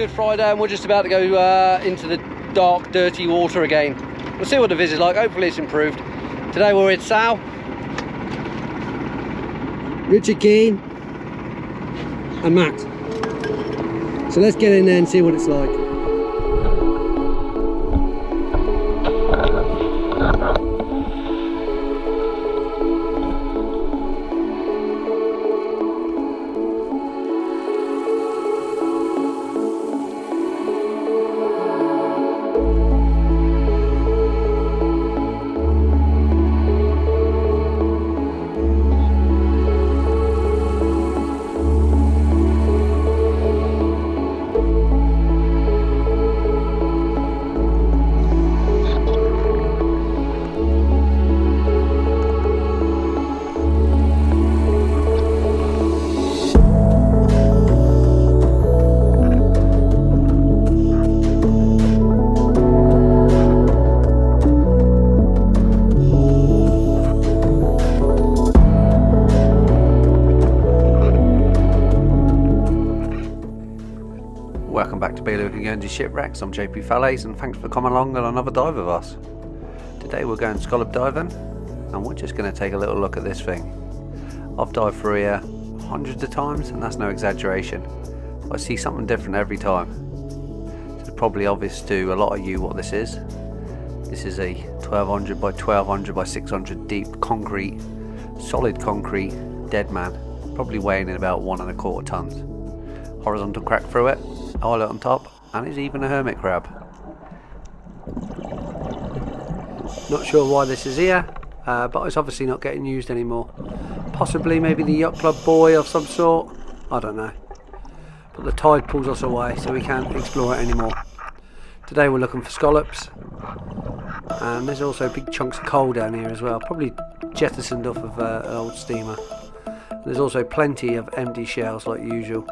Good Friday, and we're just about to go into the dark, dirty water again. We'll see what the visit's like. Hopefully it's improved. Today we're with Sal, Richard Keane and Matt. So let's get in there and see what it's like. Welcome back to Guernsey Shipwrecks. I'm JP Fallais, and thanks for coming along on another dive with us. Today we're going scallop diving, and we're just going to take a little look at this thing. I've dived through here hundreds of times, and that's no exaggeration. I see something different every time. It's probably obvious to a lot of you what this is. This is a 1200 by 1200 by 600 deep concrete, solid concrete dead man, probably weighing in about 1¼ tons. Horizontal crack through it, eyelet on top, and it's even a hermit crab. Not sure why this is here, but it's obviously not getting used anymore. Possibly maybe the yacht club buoy of some sort, I don't know. But the tide pulls us away, so we can't explore it anymore. Today we're looking for scallops, and there's also big chunks of coal down here as well, probably jettisoned off of an old steamer. There's also plenty of empty shells like usual.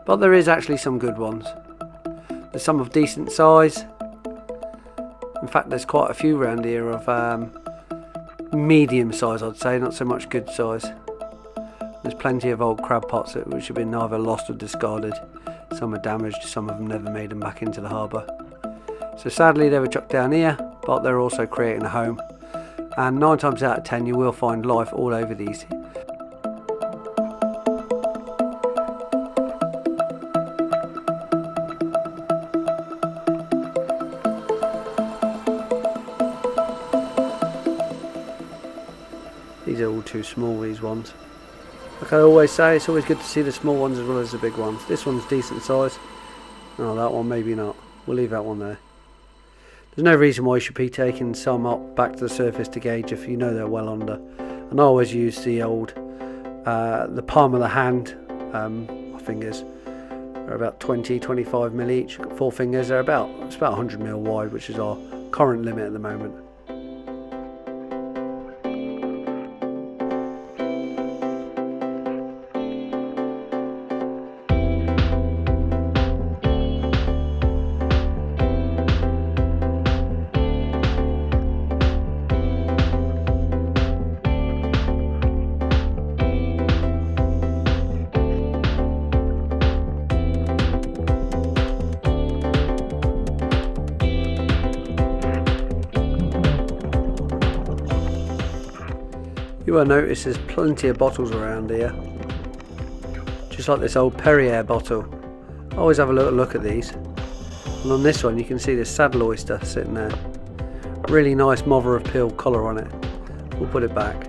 But there is actually some good ones. There's some of decent size. In fact, there's quite a few around here of medium size, I'd say, not so much good size. There's plenty of old crab pots which have been either lost or discarded. Some are damaged, some of them never made them back into the harbour. So sadly they were chucked down here, but they're also creating a home. And 9 times out of 10 you will find life all over these. These are all too small, these ones. Like I always say, it's always good to see the small ones as well as the big ones. This one's decent size. Oh, that one maybe not. We'll leave that one there. There's no reason why you should be taking some up back to the surface to gauge if you know they're well under. And I always use the old, the palm of the hand. My fingers are about 20-25 mil each. 4 fingers, it's about 100 mil wide, which is our current limit at the moment. You will notice there's plenty of bottles around here, just like this old Perrier bottle. I always have a little look at these, and on this one you can see this saddle oyster sitting there. Really nice mother of pearl colour on it. We'll put it back.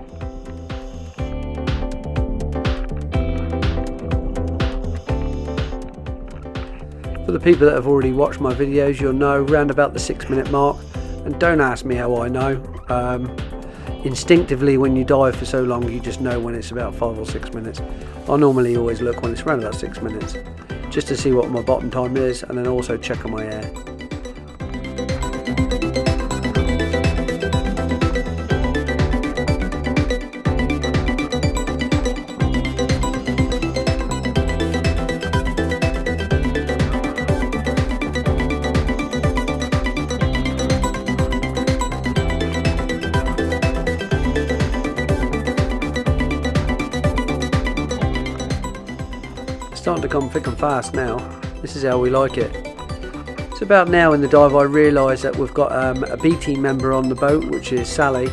For the people that have already watched my videos, you'll know round about the 6-minute mark, and don't ask me how I know. Instinctively, when you dive for so long, you just know when it's about 5 or 6 minutes. I normally always look when it's around about 6 minutes, just to see what my bottom time is, and then also check on my air. Starting to come thick and fast now. This is how we like it. It's about now in the dive I realise that we've got a B team member on the boat, which is Sally,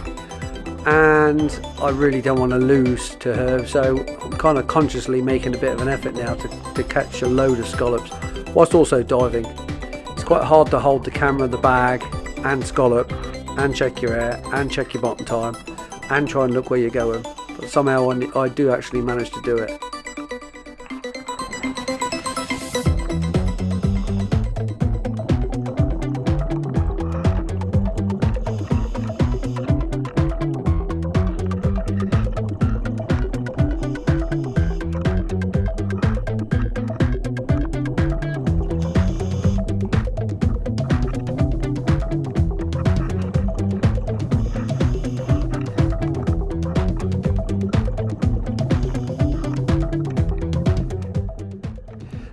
and I really don't want to lose to her, so I'm kind of consciously making a bit of an effort now to catch a load of scallops whilst also diving. It's quite hard to hold the camera, the bag and scallop and check your air and check your bottom time and try and look where you're going, but somehow I do actually manage to do it.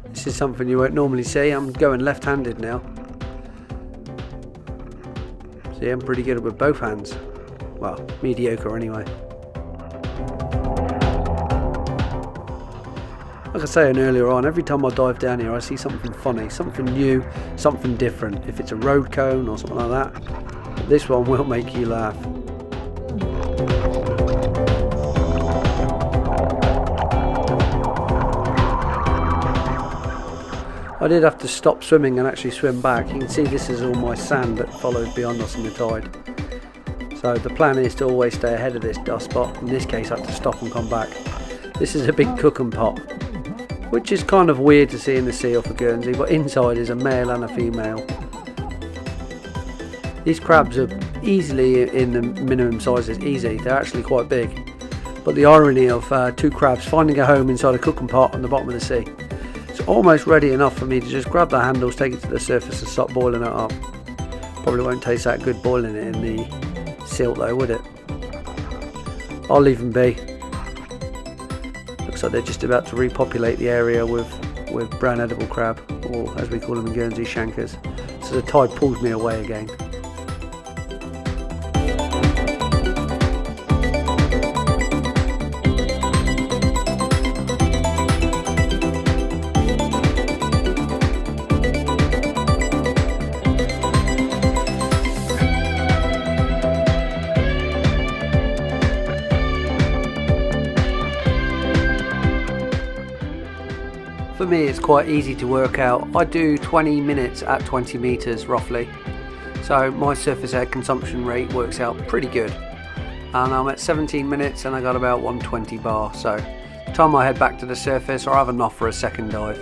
This is something you won't normally see. I'm going left-handed now. See, I'm pretty good with both hands. Well, mediocre anyway. Like I was saying earlier on, every time I dive down here I see something funny, something new, something different. If it's a road cone or something like that, this one will make you laugh. I did have to stop swimming and actually swim back. You can see this is all my sand that follows beyond us in the tide. So the plan is to always stay ahead of this dust spot. In this case I have to stop and come back. This is a big cooking pot, which is kind of weird to see in the sea off of Guernsey, but inside is a male and a female. These crabs are easily in the minimum sizes, easy, they're actually quite big. But the irony of two crabs finding a home inside a cooking pot on the bottom of the sea. It's almost ready enough for me to just grab the handles, take it to the surface and start boiling it up. Probably won't taste that good boiling it in the silt though, would it? I'll leave them be. Looks like they're just about to repopulate the area with brown edible crab, or as we call them in Guernsey, shankers. So the tide pulls me away again. For me it's quite easy to work out. I do 20 minutes at 20 meters roughly, so my surface air consumption rate works out pretty good, and I'm at 17 minutes and I got about 120 bar, so the time I head back to the surface or have enough for a second dive.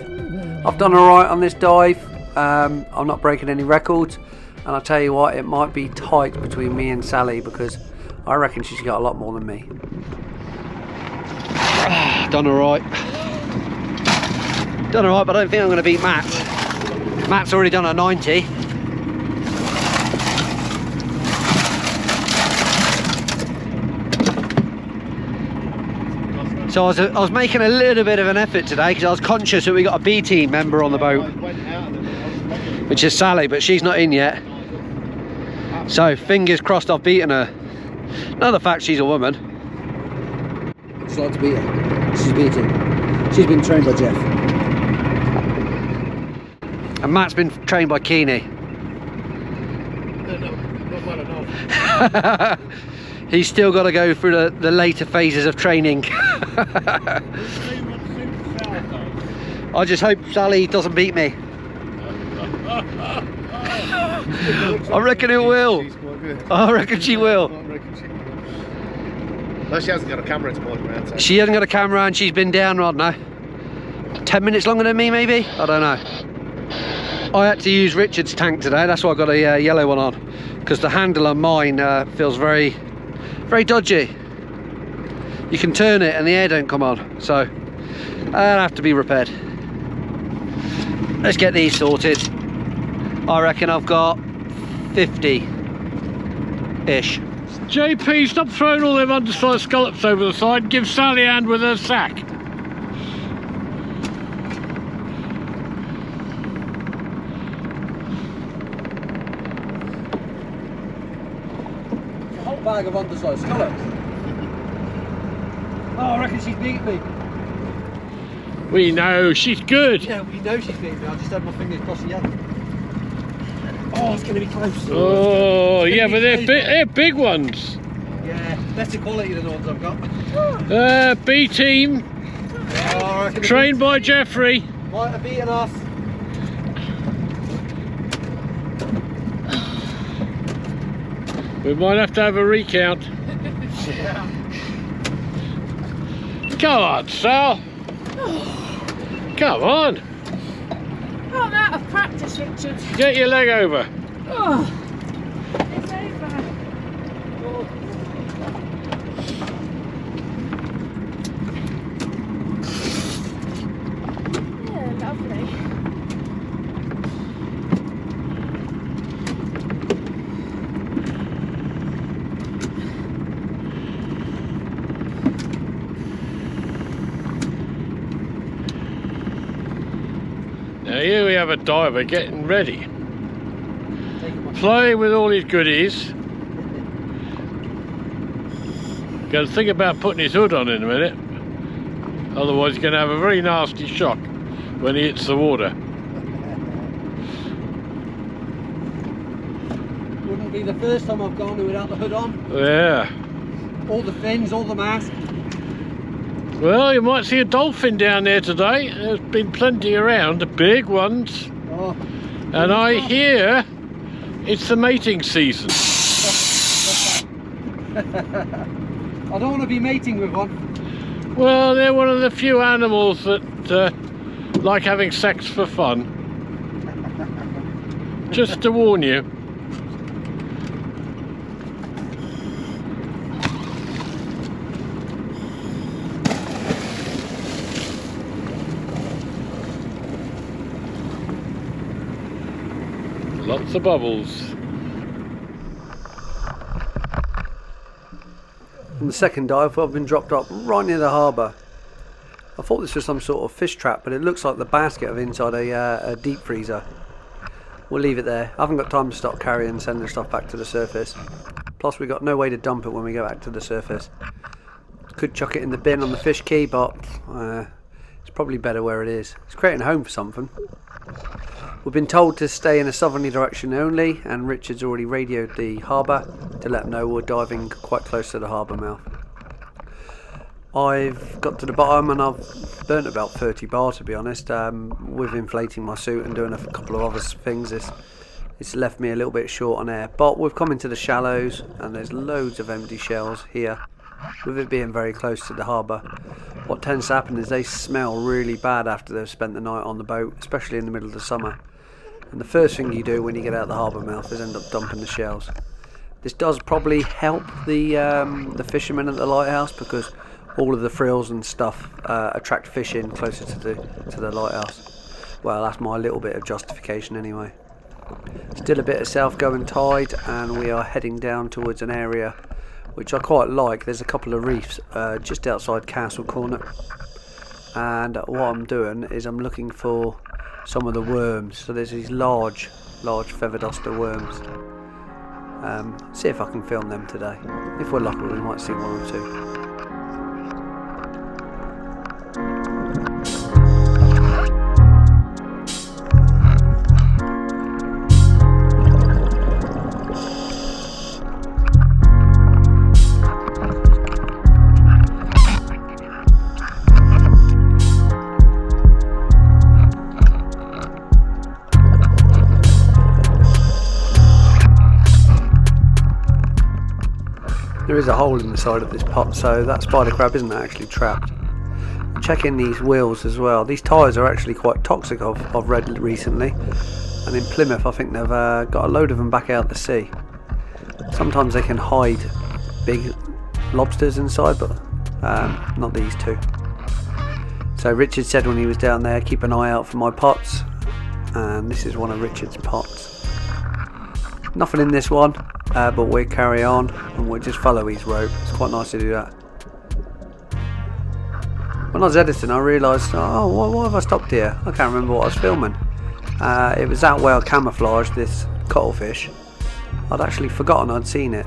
I've done alright on this dive. I'm not breaking any records, and I'll tell you what, it might be tight between me and Sally because I reckon she's got a lot more than me. Done alright. Done alright, but I don't think I'm going to beat Matt. Matt's already done a 90. So I was making a little bit of an effort today because I was conscious that we got a B team member on the boat, which is Sally, but she's not in yet. So fingers crossed I've beaten her. Now the fact she's a woman. I'd just like to beat her. She's beaten. She's been trained by Jeff. And Matt's been trained by Keeney. No, not well enough. He's still got to go through the later phases of training. I just hope Sally doesn't beat me. I reckon it will. She's quite good. I reckon she will. No, she hasn't got a camera to point around. So. She hasn't got a camera and she's been down, I don't know, 10 minutes longer than me maybe? I don't know. I had to use Richard's tank today, that's why I got a yellow one on, because the handle on mine feels very dodgy. You can turn it and the air don't come on, so I'll have to be repaired. Let's get these sorted. I reckon I've got 50-ish. JP, stop throwing all them undersized scallops over the side and give Sally a hand with her sack. A whole bag of undersized scallops. Oh, I reckon she's beat me. We know, she's good. Yeah, we know she's beating me. I just had my fingers crossed the other. Oh, it's going to be close. Oh, yeah, but they're big ones. Yeah, better quality than the ones I've got. B team, Oh, trained by Jeffrey. might have beaten us. We might have to have a recount. Come on, Sal. Come on. Oh, I'm out of practice, Richard. Get your leg over. Oh, it's over. Yeah, lovely. Now here we have a diver getting ready. Playing with all his goodies. Got to think about putting his hood on in a minute. Otherwise he's going to have a very nasty shock when he hits the water. Wouldn't be the first time I've gone without the hood on. Yeah. All the fins, all the mask. Well, you might see a dolphin down there today. There's been plenty around, the big ones. Oh, And I hear it's the mating season. I don't want to be mating with one. Well, they're one of the few animals that like having sex for fun. Just to warn you. Lots of bubbles. On the second dive, I've been dropped up right near the harbour. I thought this was some sort of fish trap, but it looks like the basket of inside a deep freezer. We'll leave it there. I haven't got time to stop carrying and sending stuff back to the surface. Plus we've got no way to dump it when we go back to the surface. Could chuck it in the bin on the fish quay, but it's probably better where it is. It's creating a home for something. We've been told to stay in a southerly direction only, and Richard's already radioed the harbour to let them know we're diving quite close to the harbour mouth. I've got to the bottom and I've burnt about 30 bar, to be honest. With inflating my suit and doing a couple of other things, it's left me a little bit short on air. But we've come into the shallows and there's loads of empty shells here, with it being very close to the harbour. What tends to happen is they smell really bad after they've spent the night on the boat, especially in the middle of the summer. And the first thing you do when you get out of the harbour mouth is end up dumping the shells. This does probably help the fishermen at the lighthouse, because all of the frills and stuff attract fish in closer to the lighthouse. Well, that's my little bit of justification anyway. Still a bit of south-going tide, and we are heading down towards an area which I quite like. There's a couple of reefs just outside Castle Corner, and what I'm doing is I'm looking for some of the worms. So there's these large feathered oyster worms. See if I can film them today. If we're lucky, we might see one or two. There is a hole in the side of this pot, so that spider crab isn't actually trapped. Checking these wheels as well. These tyres are actually quite toxic, I've read recently. And in Plymouth I think they've got a load of them back out to sea. Sometimes they can hide big lobsters inside, but not these two. So Richard said when he was down there, keep an eye out for my pots. And this is one of Richard's pots. Nothing in this one. But we'll carry on and we'll just follow his rope. It's quite nice to do that. When I was editing, I realised, oh, why have I stopped here? I can't remember what I was filming. It was that whale camouflage, this cuttlefish. I'd actually forgotten I'd seen it.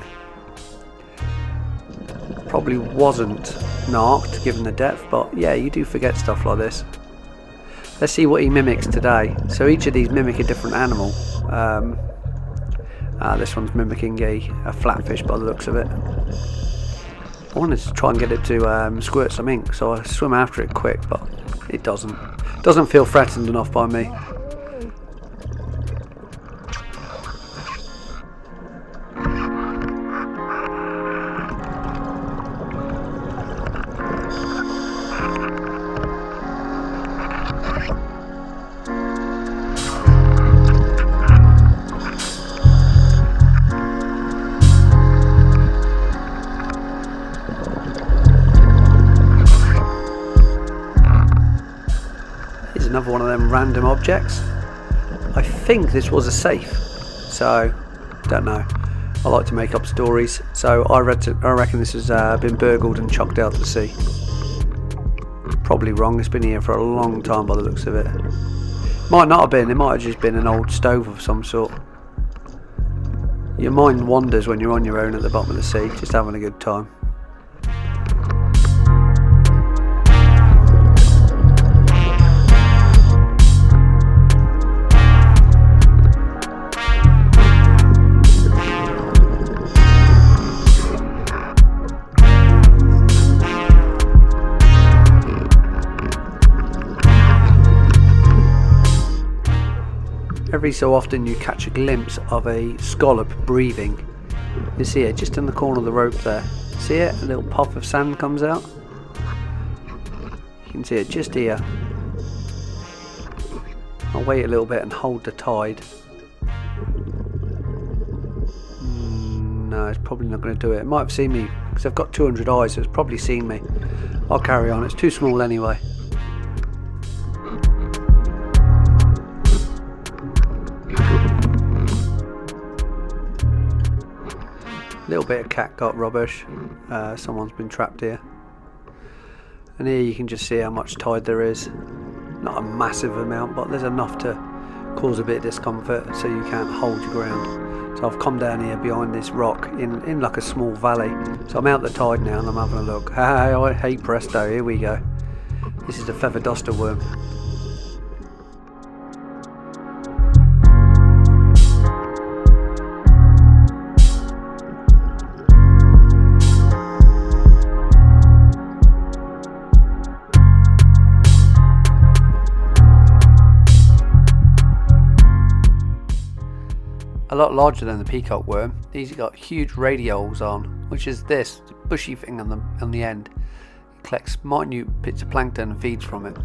Probably wasn't narked given the depth, but yeah, you do forget stuff like this. Let's see what he mimics today. So each of these mimic a different animal. This one's mimicking a flatfish by the looks of it. I wanted to try and get it to squirt some ink, so I swim after it quick, but it doesn't. Doesn't feel threatened enough by me. Another one of them random objects. I think this was a safe, so don't know. I like to make up stories, so I reckon this has been burgled and chucked out to sea. Probably wrong. It's been here for a long time by the looks of it. Might not have been. It might have just been an old stove of some sort. Your mind wanders when you're on your own at the bottom of the sea, just having a good time. Every so often you catch a glimpse of a scallop breathing. You see it just in the corner of the rope there. See it? A little puff of sand comes out. You can see it just here. I'll wait a little bit and hold the tide. No, it's probably not going to do it. It might have seen me because I've got 200 eyes, so it's probably seen me. I'll carry on. It's too small anyway. Little bit of catgut rubbish. Someone's been trapped here, and here you can just see how much tide there is. Not a massive amount, but there's enough to cause a bit of discomfort, so you can't hold your ground. So I've come down here behind this rock in like a small valley. So I'm out the tide now and I'm having a look. Hey presto, here we go. This is a feather duster worm. A lot larger than the peacock worm. These have got huge radioles on, which is this bushy thing on the end. It collects minute bits of plankton and feeds from it.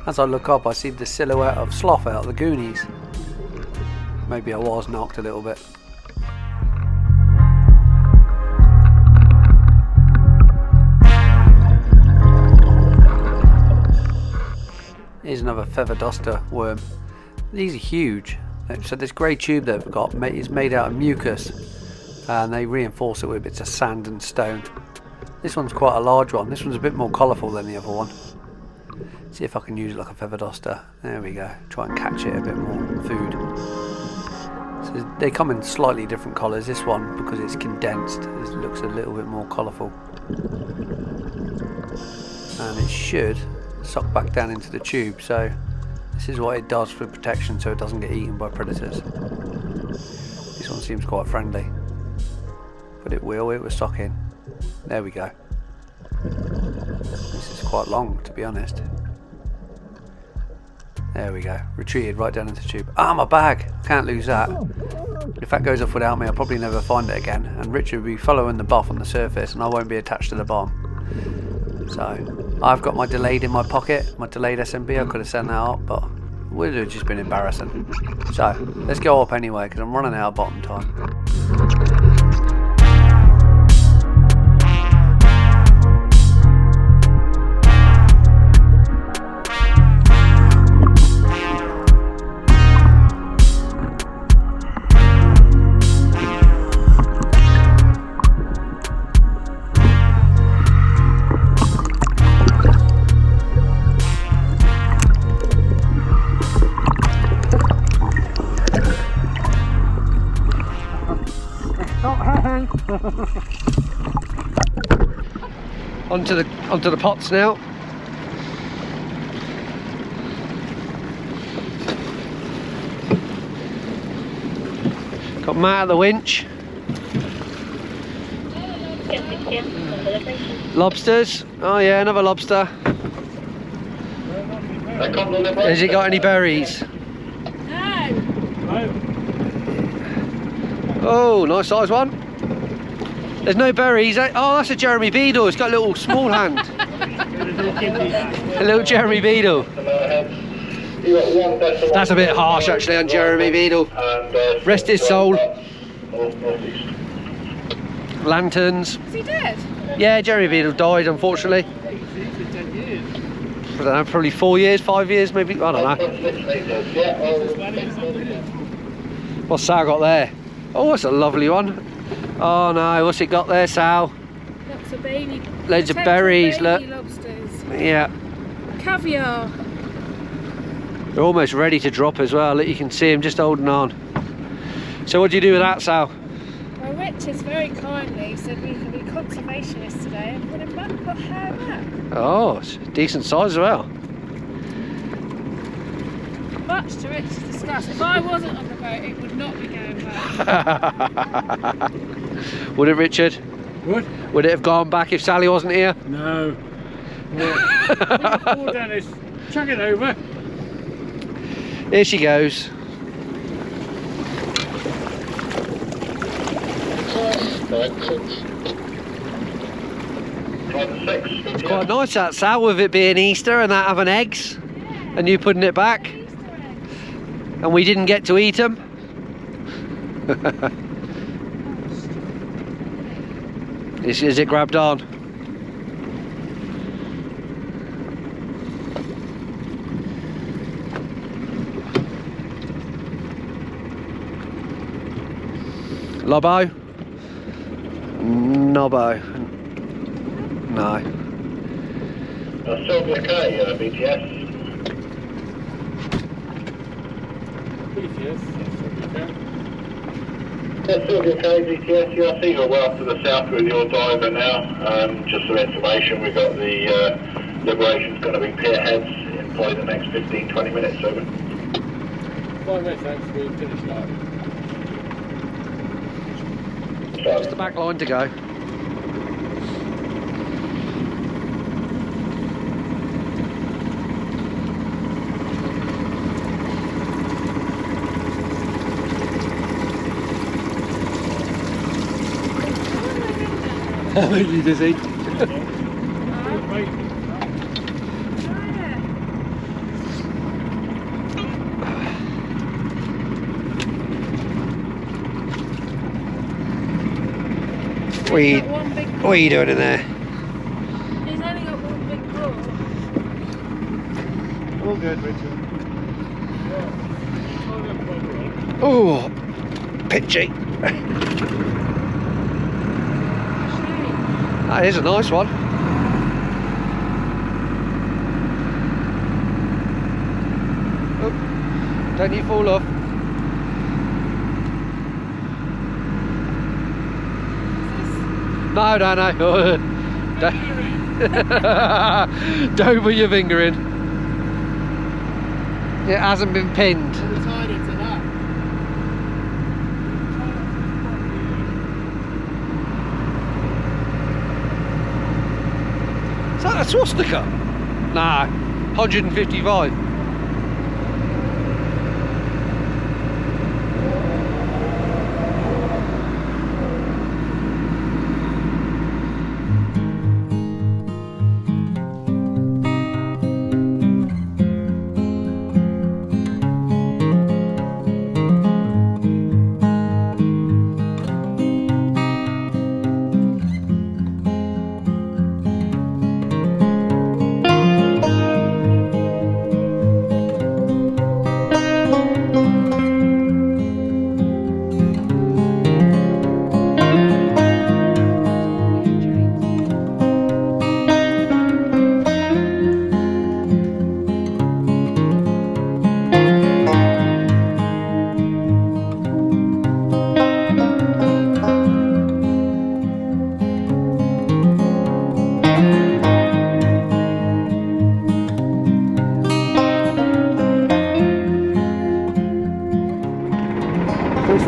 As I look up, I see the silhouette of Sloth out of the Goonies. Maybe I was knocked a little bit. Here's another feather duster worm. These are huge. So this grey tube they've got is made out of mucus, and they reinforce it with bits of sand and stone. This one's quite a large one. This one's a bit more colourful than the other one. See if I can use it like a feather duster. There we go. Try and catch it a bit more food. So they come in slightly different colours. This one, because it's condensed, it looks a little bit more colourful. And it should suck back down into the tube. So this is what it does for protection, so it doesn't get eaten by predators. This one seems quite friendly, but it was sucking. There we go. This is quite long, to be honest. There we go, retreated right down into the tube. Ah, my bag! Can't lose that. If that goes off without me, I'll probably never find it again, and Richard will be following the buff on the surface, and I won't be attached to the bottom. So, I've got my delayed in my pocket, my delayed SMB. I could have sent that up, but it would have just been embarrassing. So, let's go up anyway, because I'm running out of bottom time. Onto the pots now. Got Matt at the winch. Lobsters. Oh yeah, another lobster. Has he got any berries? No. Oh, nice size one. There's no berries. Oh, that's a Jeremy Beadle. It's got a little small hand. A little Jeremy Beadle. That's a bit harsh actually on Jeremy Beadle. Rest his soul. Lanterns. Is he dead? Yeah, Jeremy Beadle died unfortunately. I don't know, probably 4 years, 5 years maybe, I don't know. What's Sal got there? Oh, that's a lovely one. Oh no, what's it got there, Sal? Lots of baby. Loads of berries, look. Lobsters. Yeah. Caviar. They're almost ready to drop as well. Look, you can see them just holding on. So what do you do with that, Sal? Well, Richard very kindly said we can be conservationists today and put him back, put her back. Oh, it's a decent size as well. Much to Richard's disgust. If I wasn't on the boat, it would not be going back. Would it, Richard? Would? Would it have gone back if Sally wasn't here? No. Poor Dennis. Chuck it over. Here she goes. It's quite nice that, Sal, with it being Easter and that having eggs, and you putting it back, and we didn't get to eat them. Is it grabbed on? Lobo? Nobbo? No. Silver K, BTS. Yeah, Silver K, BTS. Yeah, I see you're well to the south with your diver now. Just some information, we've got the Liberation's going to be pier heads in probably the next 15-20 minutes. Over. 5 minutes, thanks. We finished live. Just the back line to go. Are you dizzy? What are you doing in there? He's only got one big claw. All good, Richard. Oh, pitchy. That is a nice one. Oh, don't you fall off. No. Don't put your finger in. It hasn't been pinned. Tied into that. Is that a swastika? Nah, 155.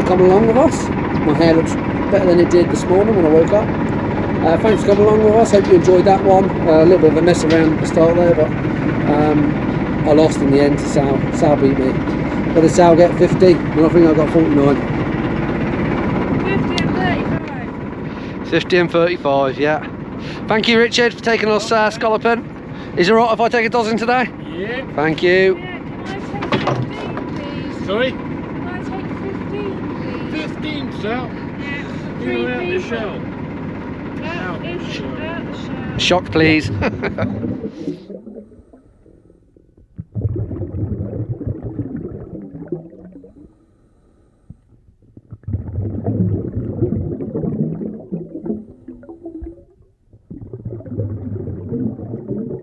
coming along with us. My hair looks better than it did this morning when I woke up. Thanks for coming along with us. Hope you enjoyed that one. A little bit of a mess around at the start there, but I lost in the end to Sal. Sal beat me. What did Sal get? 50? And I think I got 49. 50 and 35. 50 and 35, yeah. Thank you, Richard, for taking us scalloping. Is it alright if I take a dozen today? Yeah. Thank you. Yeah, can I take 15, please? Sorry? Can I take 15, please? 15, Sal. Yeah, for You 3 were out the people. shell. Out the shell. Shock, please.